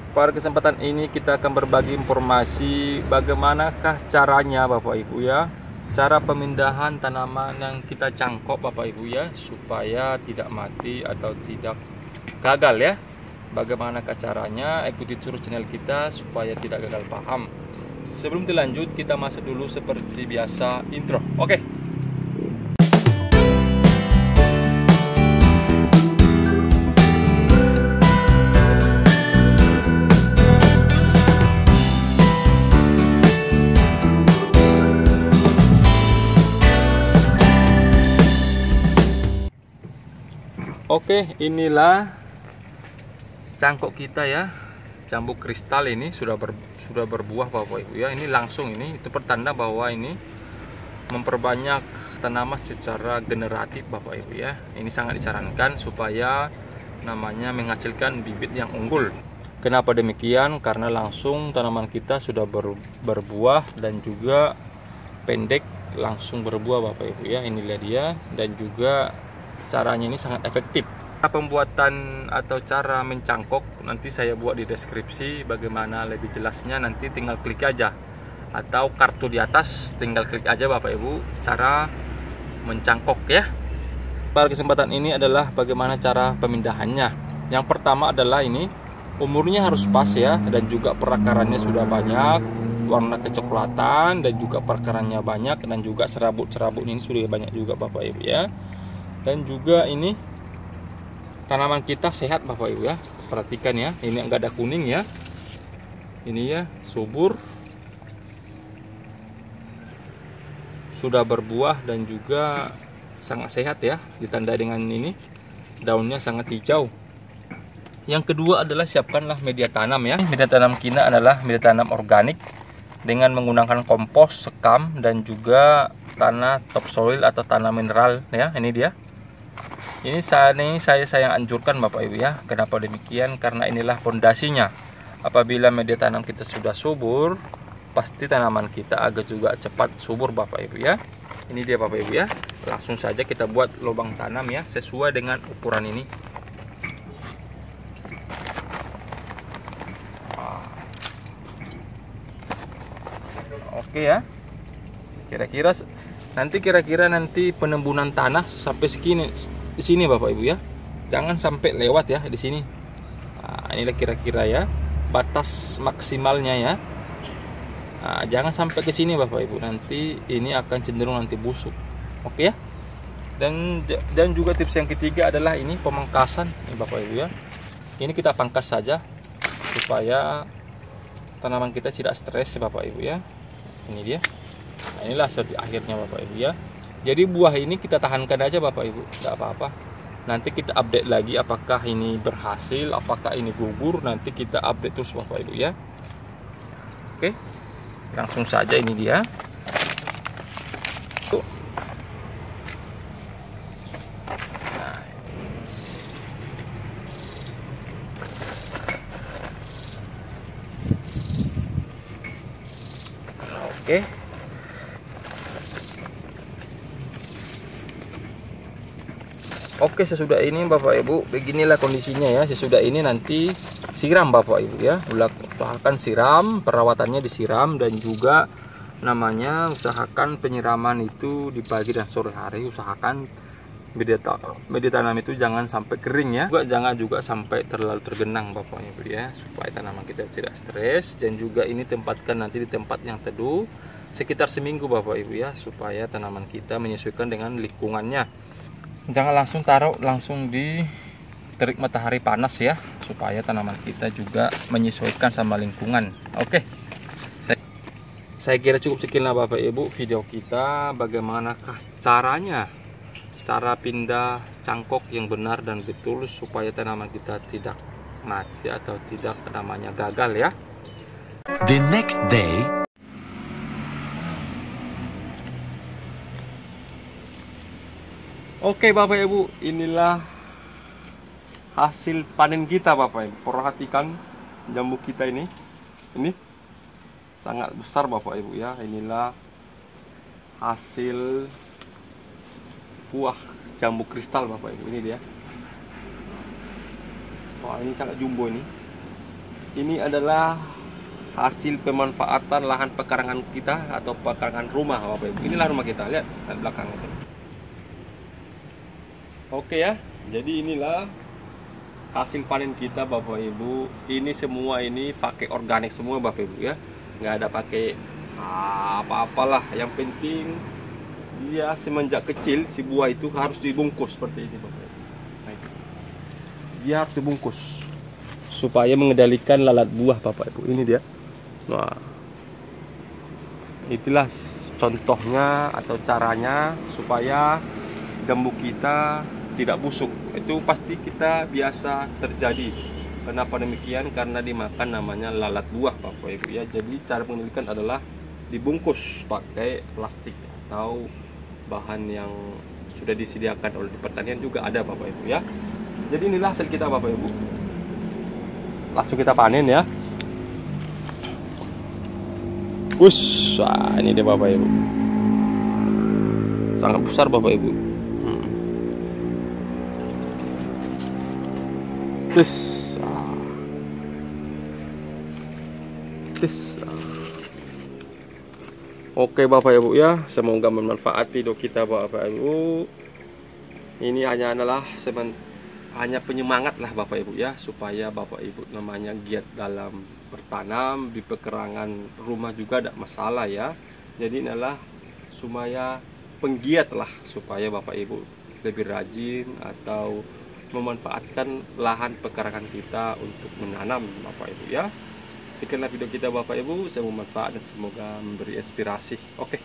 Pada kesempatan ini kita akan berbagi informasi bagaimanakah caranya Bapak Ibu ya, cara pemindahan tanaman yang kita cangkok Bapak Ibu ya, supaya tidak mati atau tidak gagal ya. Bagaimanakah caranya? Ikuti terus channel kita supaya tidak gagal paham. Sebelum dilanjut, kita masuk dulu seperti biasa intro. Oke. Oke, inilah cangkok kita ya. Jambu kristal ini sudah berbuah Bapak Ibu ya. Ini langsung, ini itu pertanda bahwa ini memperbanyak tanaman secara generatif Bapak Ibu ya. Ini sangat disarankan supaya namanya menghasilkan bibit yang unggul. Kenapa demikian? Karena langsung tanaman kita sudah berbuah dan juga pendek langsung berbuah Bapak Ibu ya. Inilah dia, dan juga caranya ini sangat efektif. Pembuatan atau cara mencangkok nanti saya buat di deskripsi, bagaimana lebih jelasnya nanti tinggal klik aja, atau kartu di atas tinggal klik aja Bapak Ibu cara mencangkok ya. Pada kesempatan ini adalah bagaimana cara pemindahannya. Yang pertama adalah ini umurnya harus pas ya, dan juga perakarannya sudah banyak, warna kecoklatan, dan juga perakarannya banyak, dan juga serabut-serabut ini sudah banyak juga Bapak Ibu ya. Dan juga ini tanaman kita sehat Bapak Ibu ya. Perhatikan ya, ini enggak ada kuning ya. Ini ya, subur, sudah berbuah dan juga sangat sehat ya. Ditandai dengan ini daunnya sangat hijau. Yang kedua adalah siapkanlah media tanam ya. Media tanam kita adalah media tanam organik dengan menggunakan kompos, sekam, dan juga tanah topsoil atau tanah mineral ya. Ini dia. Ini saya anjurkan Bapak Ibu ya. Kenapa demikian? Karena inilah fondasinya. Apabila media tanam kita sudah subur, pasti tanaman kita agak juga cepat subur Bapak Ibu ya. Ini dia Bapak Ibu ya. Langsung saja kita buat lubang tanam ya, sesuai dengan ukuran ini. Oke ya. Kira-kira nanti penembunan tanah sampai di sini Bapak Ibu ya. Jangan sampai lewat ya di sini. Nah, inilah kira-kira ya batas maksimalnya ya. Nah, jangan sampai ke sini Bapak Ibu, nanti ini akan cenderung nanti busuk. Oke ya. Dan juga tips yang ketiga adalah ini pemangkasan ini Bapak Ibu ya. Ini kita pangkas saja supaya tanaman kita tidak stres Bapak Ibu ya. Ini dia. Nah, inilah seperti akhirnya Bapak Ibu ya. Jadi buah ini kita tahankan aja Bapak Ibu, tidak apa-apa. Nanti kita update lagi apakah ini berhasil, apakah ini gugur, nanti kita update terus Bapak Ibu ya. Oke, langsung saja ini dia. Tuh. Nah. Oke. Oke, sesudah ini Bapak Ibu, beginilah kondisinya ya. Sesudah ini nanti siram Bapak Ibu ya. Usahakan siram, perawatannya disiram, dan juga namanya usahakan penyiraman itu di pagi dan sore hari. Usahakan media tanam itu jangan sampai kering ya. Jangan juga sampai terlalu tergenang Bapak Ibu ya, supaya tanaman kita tidak stres. Dan juga ini tempatkan nanti di tempat yang teduh sekitar seminggu Bapak Ibu ya, supaya tanaman kita menyesuaikan dengan lingkungannya. Jangan langsung taruh langsung di terik matahari panas ya, supaya tanaman kita juga menyesuaikan sama lingkungan. Oke, saya kira cukup sekian lah Bapak Ibu video kita. Bagaimanakah cara pindah cangkok yang benar dan betul supaya tanaman kita tidak mati atau tidak namanya gagal ya. The next day. Oke Bapak Ibu, inilah hasil panen kita Bapak Ibu. Perhatikan jambu kita ini sangat besar Bapak Ibu ya. Inilah hasil buah jambu kristal Bapak Ibu. Ini dia. Wah, ini sangat jumbo ini. Ini adalah hasil pemanfaatan lahan pekarangan kita atau pekarangan rumah Bapak Ibu. Inilah rumah kita, lihat di belakang itu. Oke ya, jadi inilah hasil panen kita Bapak Ibu. Ini semua ini pakai organik semua Bapak Ibu ya, nggak ada pakai apa-apalah. Yang penting dia semenjak kecil si buah itu harus dibungkus seperti ini Bapak Ibu. Dia harus dibungkus supaya mengendalikan lalat buah Bapak Ibu. Ini dia. Nah, itulah contohnya atau caranya supaya jambu kita tidak busuk. Itu pasti kita biasa terjadi. Kenapa demikian? Karena dimakan namanya lalat buah Bapak Ibu ya. Jadi cara mengendalikan adalah dibungkus pakai plastik atau bahan yang sudah disediakan oleh pertanian juga ada Bapak Ibu ya. Jadi inilah hasil kita Bapak Ibu. Langsung kita panen ya. Wah, ini dia Bapak Ibu. Sangat besar Bapak Ibu. Oke Bapak Ibu ya, semoga bermanfaat video kita Bapak Ibu. Ini hanya penyemangat lah Bapak Ibu ya, supaya Bapak Ibu namanya giat dalam bertanam di pekarangan rumah juga tidak masalah ya. Jadi inilah supaya penggiat lah, supaya Bapak Ibu lebih rajin atau memanfaatkan lahan pekarangan kita untuk menanam Bapak Ibu ya. Sekianlah video kita Bapak Ibu, semoga bermanfaat dan semoga memberi inspirasi. Oke.